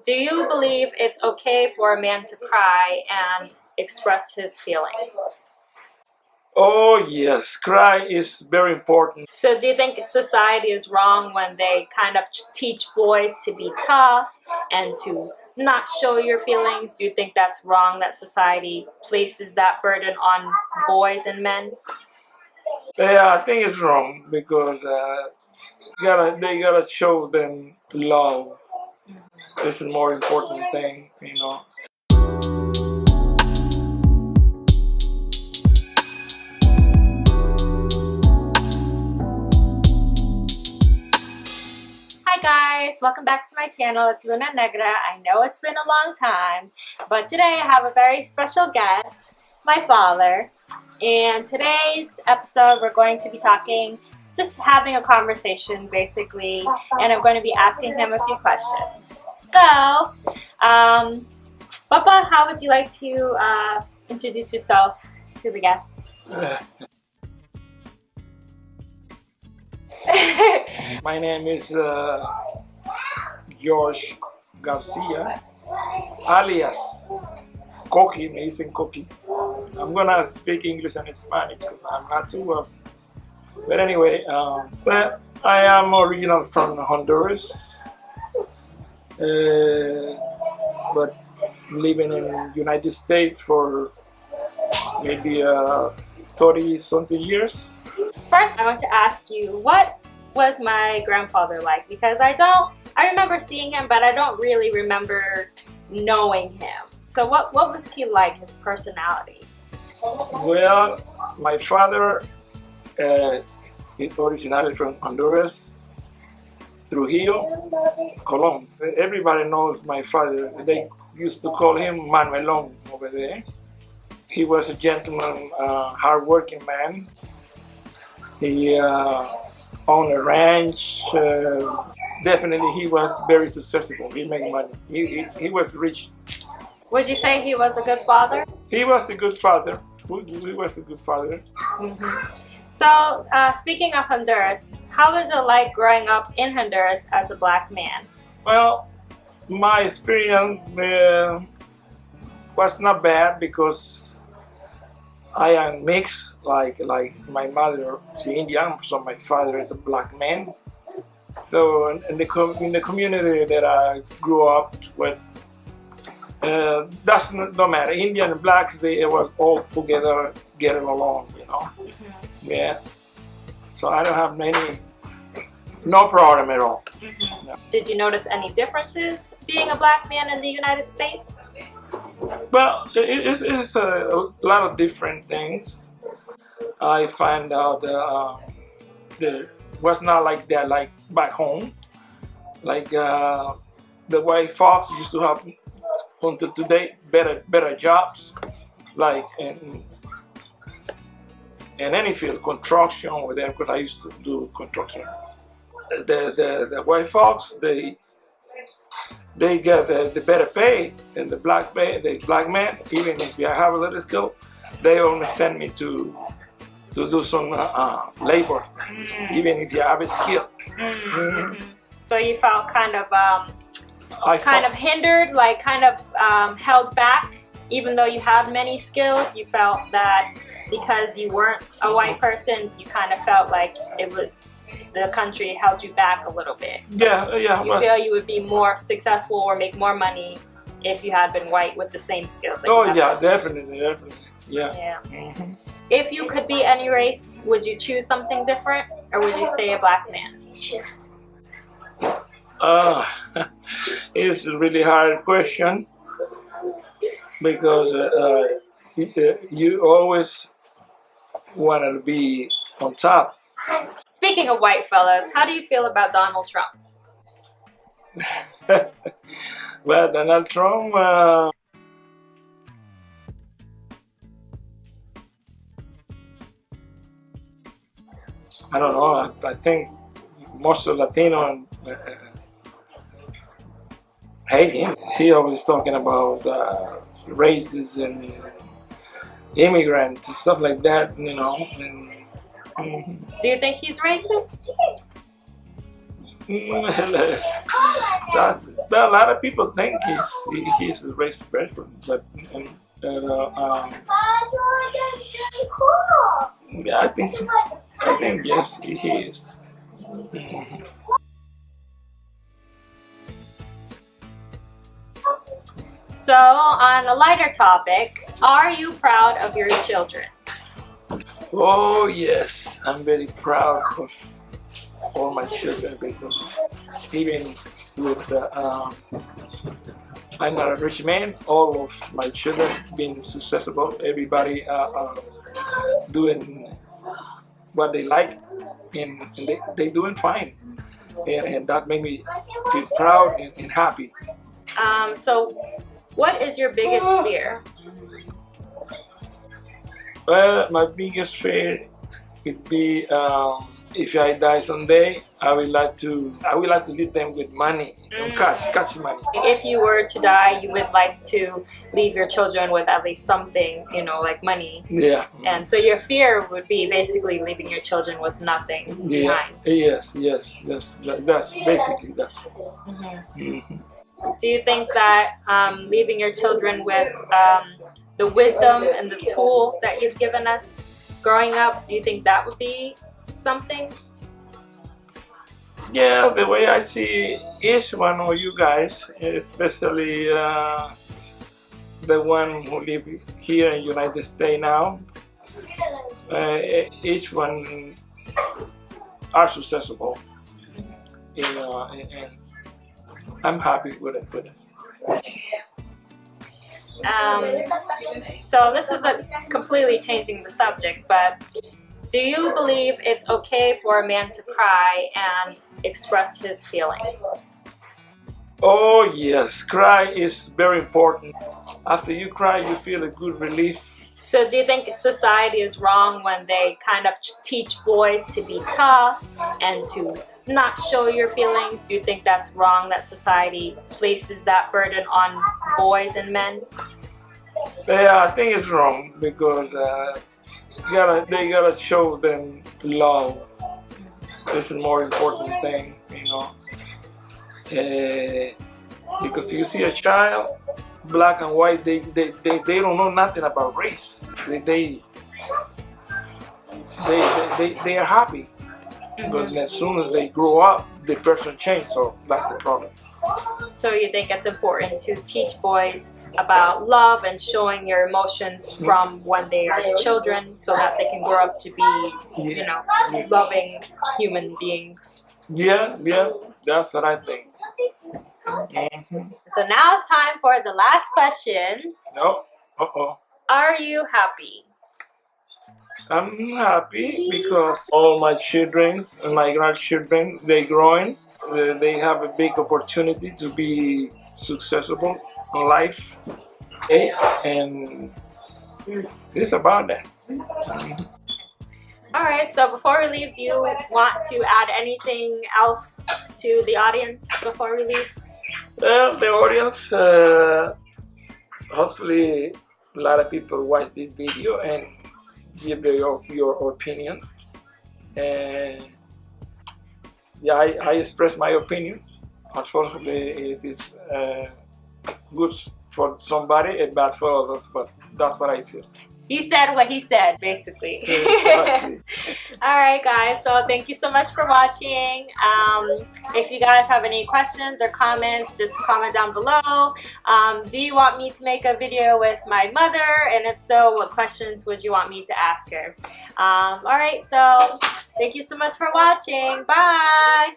Do you believe it's okay for a man to cry and express his feelings? Oh yes, cry is very important. So do you think society is wrong when they kind of teach boys to be tough and to not show your feelings? Do you think that's wrong, that society places that burden on boys and men? Yeah, I think it's wrong because they gotta show them love. It's a more important thing, you know. Hi guys, welcome back to my channel. It's Negra. I know it's been a long time, but today I have a very special guest, my father. And today's episode we're going to be talking, just having a conversation basically, and I'm going to be asking him a few questions. So, Papa, how would you like to introduce yourself to the guests? My name is George Garcia, alias Coqui, me dicen Coqui. I'm gonna speak English and Spanish because I'm not too well. But anyway, but I am original from Honduras, but living in United States for maybe 30 something years. First, I want to ask you, what was my grandfather like? Because I remember seeing him, but I don't really remember knowing him. So what was he like, his personality? Well, my father is originally from Honduras, Trujillo, Colón. Everybody knows my father. They used to call him Manuelón over there. He was a gentleman, hard-working man. He owned a ranch. Definitely, he was very successful. He made money. He was rich. Would you say he was a good father? He was a good father. He was a good father. Mm-hmm. So, speaking of Honduras, how was it like growing up in Honduras as a black man? Well, my experience was not bad because I am mixed. Like my mother is Indian, so my father is a black man. So in the community that I grew up with, don't matter. Indian and blacks, they were all together, getting along, you know. Mm-hmm. Yeah. So I don't have no problem at all. Mm-hmm. No. Did you notice any differences being a black man in the United States? Well, it's a lot of different things. I find out there was not like that, like back home. Like the white folks used to have until today better jobs, like in any field, construction or whatever. Because I used to do construction. The white folks they get the better pay than the black man. Even if I have a little skill, they only send me to do some labor, even if you have a skill. Mm-hmm. So you felt kind of hindered, like kind of held back, even though you had many skills. You felt that because you weren't a white person, you kind of felt like the country held you back a little bit. Yeah. You feel you would be more successful or make more money if you had been white with the same skills. Oh yeah, definitely. Yeah. Mm-hmm. If you could be any race, would you choose something different, or would you stay a black man? It's a really hard question because you always want to be on top. Speaking of white fellas, how do you feel about Donald Trump? Well, Donald Trump, I don't know. I think most of Latino hate him. He always talking about races and immigrants and stuff like that, you know. And, do you think he's racist? But a lot of people think he's a racist person, but yeah, I think so. I think yes, he is. So, on a lighter topic, are you proud of your children? Oh yes, I'm very proud of all my children because even with I'm not a rich man, all of my children being successful, everybody doing what they like, and they doing fine, and that made me feel proud and happy. So, what is your biggest fear? Well, my biggest fear would be if I die someday, I would like to leave them with money, cash money. If you were to die, you would like to leave your children with at least something, like money. Yeah. And so your fear would be basically leaving your children with nothing behind. Yes. That's basically that's. Do you think that leaving your children with the wisdom and the tools that you've given us growing up, do you think that would be something? Yeah, the way I see each one of you guys, especially the one who live here in the United States now, each one are successful, and I'm happy with it. So this is completely changing the subject, but do you believe it's okay for a man to cry and express his feelings? Oh yes, cry is very important. After you cry, you feel a good relief. So do you think society is wrong when they kind of teach boys to be tough and to not show your feelings? Do you think that's wrong, that society places that burden on boys and men? Yeah, I think it's wrong because they gotta show them love. It's a more important thing, because you see a child, black and white, they don't know nothing about race. They are happy, but as soon as they grow up, the person changes. So that's the problem. So you think it's important to teach boys about love and showing your emotions from when they are children, so that they can grow up to be, loving human beings. Yeah, that's what I think. So now it's time for the last question. No, Are you happy? I'm happy because all my children and my grandchildren, they're growing. They have a big opportunity to be successful in life, and it's about that. All right, so before we leave, do you want to add anything else to the audience before we leave? Well, the audience, hopefully a lot of people watch this video and give your opinion. And yeah, I express my opinion. Unfortunately, if it's good for somebody and bad for others, but that's what I feel. He said what he said, basically. Exactly. All right, guys. So thank you so much for watching. If you guys have any questions or comments, just comment down below. Do you want me to make a video with my mother? And if so, what questions would you want me to ask her? All right. So thank you so much for watching. Bye.